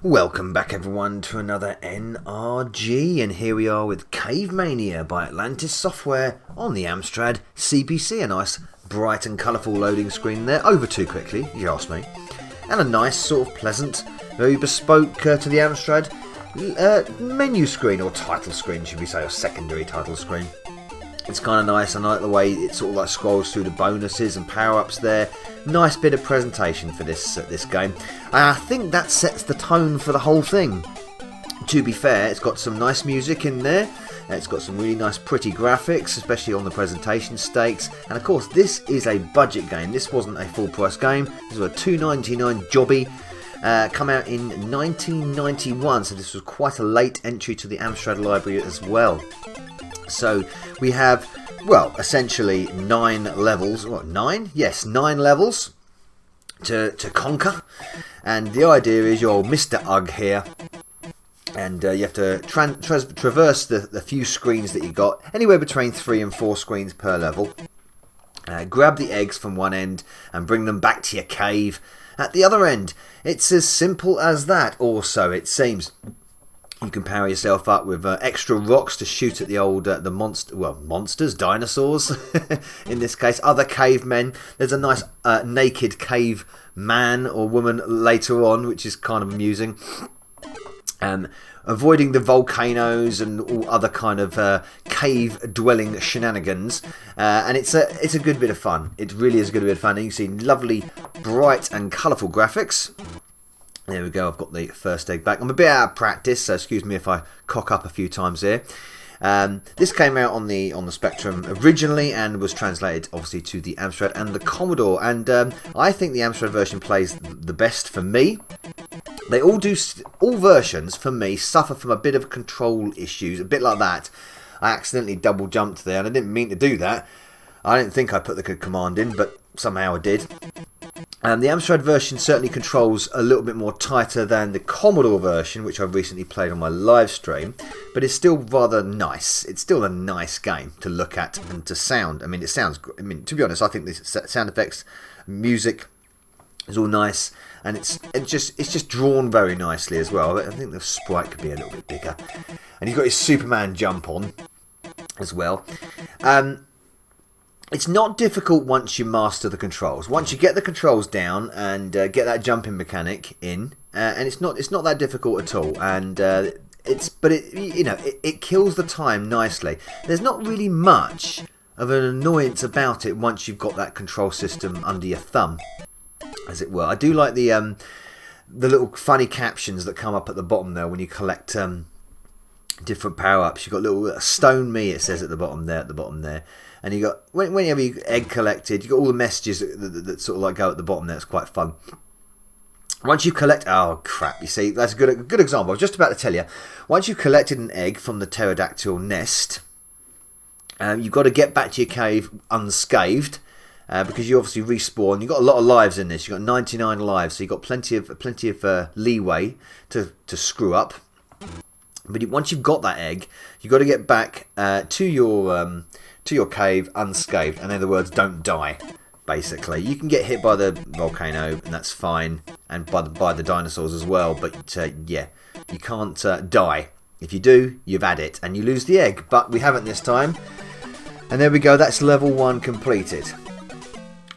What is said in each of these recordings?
Welcome back everyone to another NRG, and here we are with Cavemania by Atlantis software on the Amstrad CPC. A nice bright and colourful loading screen there, over too quickly if you ask me, and a nice sort of pleasant, very bespoke to the Amstrad menu screen, or title screen should we say, or secondary title screen. It's kind of nice. I like the way it sort of like scrolls through the bonuses and power-ups there. Nice bit of presentation for this game. And I think that sets the tone for the whole thing. To be fair, it's got some nice music in there. It's got some really nice pretty graphics, especially on the presentation stakes. And of course, this is a budget game. This wasn't a full price game. This was a $2.99 jobby. Come out in 1991, so this was quite a late entry to the Amstrad library as well. So we have, well, essentially 9 levels. What, 9? Yes, 9 levels to conquer. And the idea is you're Mr. Ugg here, and you have to traverse the few screens that you got, anywhere between 3 and 4 screens per level. Grab the eggs from one end and bring them back to your cave at the other end. It's as simple as that, or so it seems. You can power yourself up with extra rocks to shoot at the old monsters, dinosaurs in this case, other cavemen. There's a nice naked cave man or woman later on, which is kind of amusing. Avoiding the volcanoes and all other kind of cave-dwelling shenanigans, and it's a good bit of fun. It really is a good bit of fun. And you can see lovely, bright and colourful graphics. There we go, I've got the first egg back. I'm a bit out of practice, so excuse me if I cock up a few times here. This came out on the Spectrum originally and was translated obviously to the Amstrad and the Commodore, and I think the Amstrad version plays the best for me. They all versions for me suffer from a bit of control issues, a bit like that. I accidentally double jumped there and I didn't mean to do that. I didn't think I put the command in, but somehow I did. The Amstrad version certainly controls a little bit more tighter than the Commodore version, which I've recently played on my live stream, but it's still rather nice. It's still a nice game to look at and to sound. I mean, it sounds. I mean, to be honest, I think the sound effects, music is all nice, and it's just drawn very nicely as well. I think the sprite could be a little bit bigger, and you've got his Superman jump on as well. It's not difficult once you master the controls. Once you get the controls down and get that jumping mechanic in, and it's not that difficult at all. And it kills the time nicely. There's not really much of an annoyance about it once you've got that control system under your thumb, as it were. I do like the little funny captions that come up at the bottom there when you collect different power-ups. You've got little stone me, it says at the bottom there. And you got, whenever you egg collected, you got all the messages that sort of like go at the bottom there. It's quite fun. Once you collect, oh crap, you see, that's a good example. I was just about to tell you. Once you've collected an egg from the pterodactyl nest, you've got to get back to your cave unscathed, because you obviously respawn. You've got a lot of lives in this. You've got 99 lives, so you've got plenty of leeway to screw up. But once you've got that egg, you've got to get back to your cave unscathed. In other words, don't die, basically. You can get hit by the volcano, and that's fine, and by the dinosaurs as well, but yeah, you can't die. If you do, you've had it, and you lose the egg, but we haven't this time. And there we go, that's level 1 completed.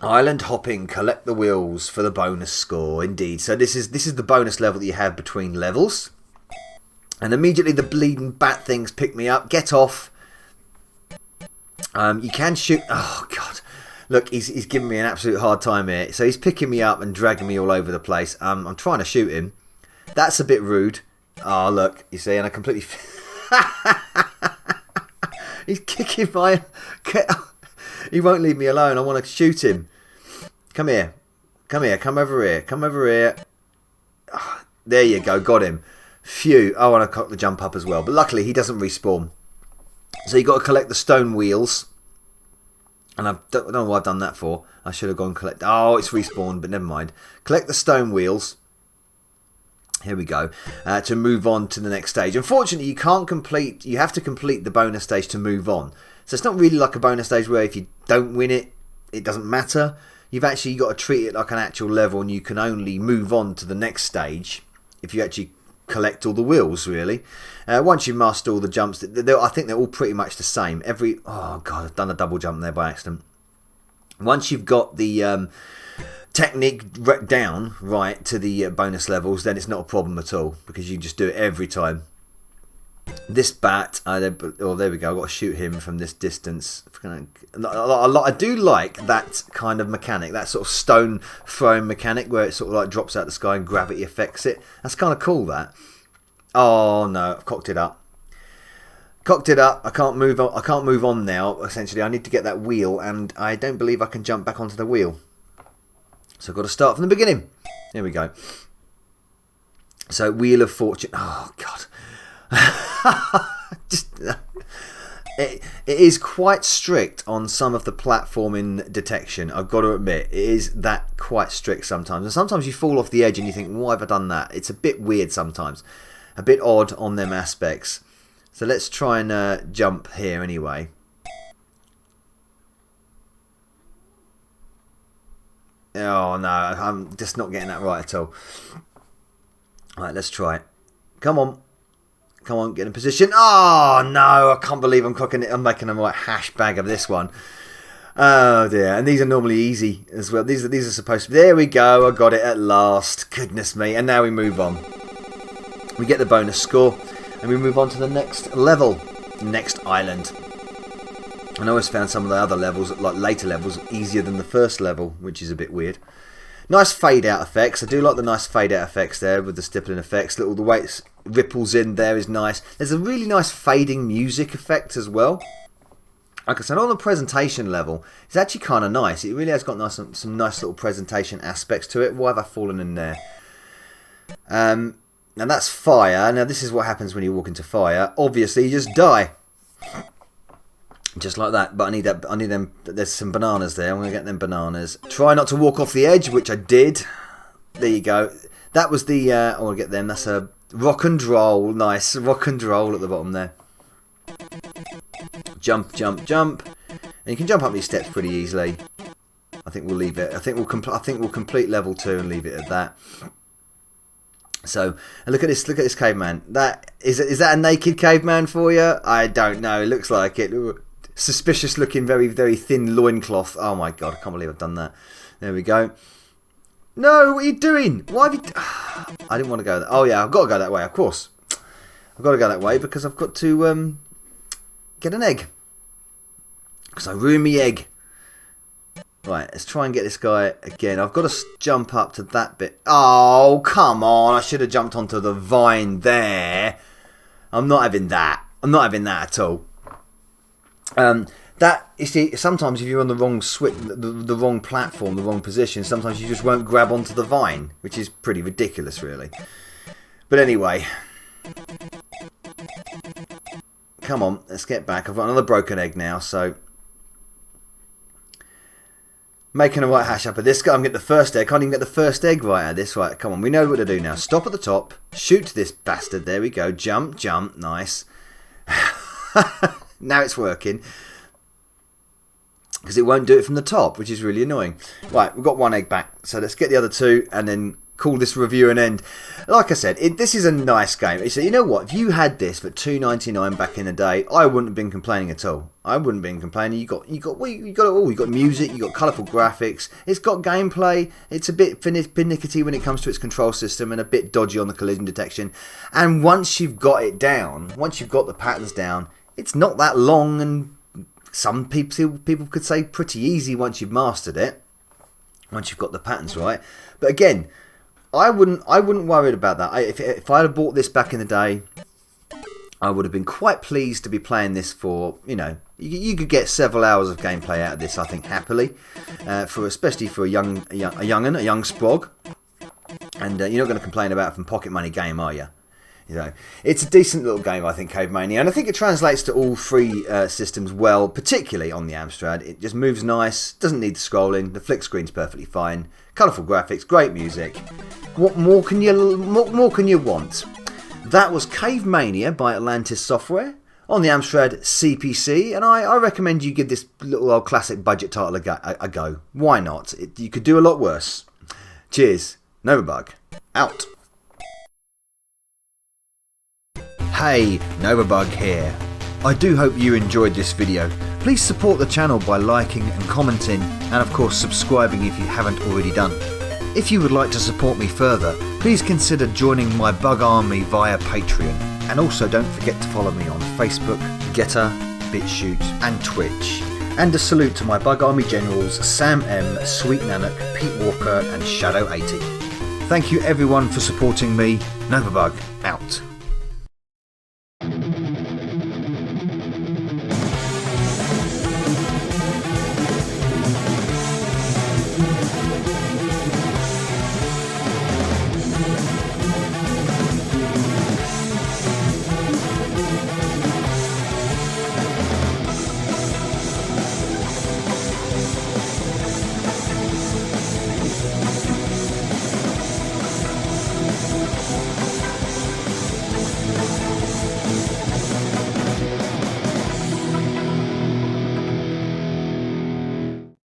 Island hopping, collect the wheels for the bonus score, indeed. So this is the bonus level that you have between levels. And immediately the bleeding bat things pick me up. Get off. You can shoot. Oh, God. Look, he's giving me an absolute hard time here. So he's picking me up and dragging me all over the place. I'm trying to shoot him. That's a bit rude. Oh, look. You see, and I completely... He's kicking my... He won't leave me alone. I want to shoot him. Come here. Come here. Come over here. Come over here. Oh, there you go. Got him. Phew. I want to cock the jump up as well. But luckily, he doesn't respawn. So you've got to collect the stone wheels. And I don't know what I've done that for. I should have gone collect... Oh, it's respawned, but never mind. Collect the stone wheels. Here we go. To move on to the next stage. Unfortunately, you have to complete the bonus stage to move on. So it's not really like a bonus stage where if you don't win it, it doesn't matter. You've actually got to treat it like an actual level, and you can only move on to the next stage if you actually collect all the wheels, really. Once you master all the jumps, I think they're all pretty much the same. Oh god, I've done a double jump there by accident. Once you've got the technique down right to the bonus levels, then it's not a problem at all, because you just do it every time. This bat, oh there we go, I've got to shoot him from this distance. I do like that kind of mechanic, that sort of stone throwing mechanic where it sort of like drops out the sky and gravity affects it. That's kind of cool, that. Oh no, I've cocked it up. Cocked it up, I can't move on now, essentially. I need to get that wheel, and I don't believe I can jump back onto the wheel. So I've got to start from the beginning. There we go. So, Wheel of Fortune. Oh, God. It is quite strict on some of the platforming detection, I've got to admit. It is that quite strict sometimes. And sometimes you fall off the edge and you think, why have I done that? It's a bit weird sometimes. A bit odd on them aspects. So let's try and jump here anyway. Oh no, I'm just not getting that right at all. Alright, let's try it. Come on. Come on, get in position. Oh no, I can't believe I'm cooking it. I'm making a right hash bag of this one. Oh dear, and these are normally easy as well. These are supposed to be. There we go, I got it at last. Goodness me, and now we move on. We get the bonus score, and we move on to the next level, next island. And I always found some of the other levels, like later levels, easier than the first level, which is a bit weird. Nice fade out effects. I do like the nice fade out effects there with the stippling effects. The way it ripples in there is nice. There's a really nice fading music effect as well. Like I said, on the presentation level, it's actually kind of nice. It really has got some nice little presentation aspects to it. Why have I fallen in there? Now that's fire. Now this is what happens when you walk into fire. Obviously, you just die. Just like that, but I need them. There's some bananas there. I'm going to get them bananas. Try not to walk off the edge, which I did. There you go. That was the... I want to get them. That's a rock and roll. Nice. Rock and roll at the bottom there. Jump, jump, jump. And you can jump up these steps pretty easily. I think we'll leave it. I think we'll complete level 2 and leave it at that. So, and look at this caveman. Is that a naked caveman for you? I don't know. It looks like it. Suspicious looking, very, very thin loincloth. Oh my god, I can't believe I've done that. There we go. No, what are you doing? Why have you... I didn't want to go there. Oh yeah, I've got to go that way, of course. I've got to go that way because I've got to get an egg. Because I ruined my egg. Right, let's try and get this guy again. I've got to jump up to that bit. Oh, come on. I should have jumped onto the vine there. I'm not having that. I'm not having that at all. That, you see, sometimes if you're on the wrong the wrong platform, the wrong position, sometimes you just won't grab onto the vine, which is pretty ridiculous, really. But anyway, come on, let's get back. I've got another broken egg now, so making a right hash up of this guy. I'm getting the first egg. Can't even get the first egg right out of this. Right, come on, we know what to do now. Stop at the top, shoot this bastard. There we go. Jump, jump, nice. Now it's working. Because it won't do it from the top, which is really annoying. Right, we've got one egg back. So let's get the other two and then call this review an end. Like I said, this is a nice game. So you know what? If you had this for $2.99 back in the day, I wouldn't have been complaining at all. I wouldn't have been complaining. You got it all. You got music. You got colourful graphics. It's got gameplay. It's a bit finicky when it comes to its control system and a bit dodgy on the collision detection. And once you've got it down, once you've got the patterns down, it's not that long, and some people could say pretty easy once you've mastered it, once you've got the patterns right. But again, I wouldn't worry about that. If I had bought this back in the day, I would have been quite pleased to be playing this for, you know, you could get several hours of gameplay out of this, I think, happily, especially for a young sprog, and you're not going to complain about it from pocket money game, are you? You know, it's a decent little game, I think, Cavemania, and I think it translates to all three systems well, particularly on the Amstrad. It just moves nice, doesn't need the scrolling, the flick screen's perfectly fine, colourful graphics, great music. What more can you want? That was Cavemania by Atlantis Software on the Amstrad CPC, and I recommend you give this little old classic budget title a go. Why not? You could do a lot worse. Cheers. Novabug. Out. Hey, Novabug here. I do hope you enjoyed this video. Please support the channel by liking and commenting, and of course subscribing if you haven't already done. If you would like to support me further, please consider joining my bug army via Patreon, and also don't forget to follow me on Facebook, Getter, BitChute and Twitch. And a salute to my bug army generals Sam M, Sweet Nanak, Pete Walker and Shadow 80. Thank you everyone for supporting me. Novabug out.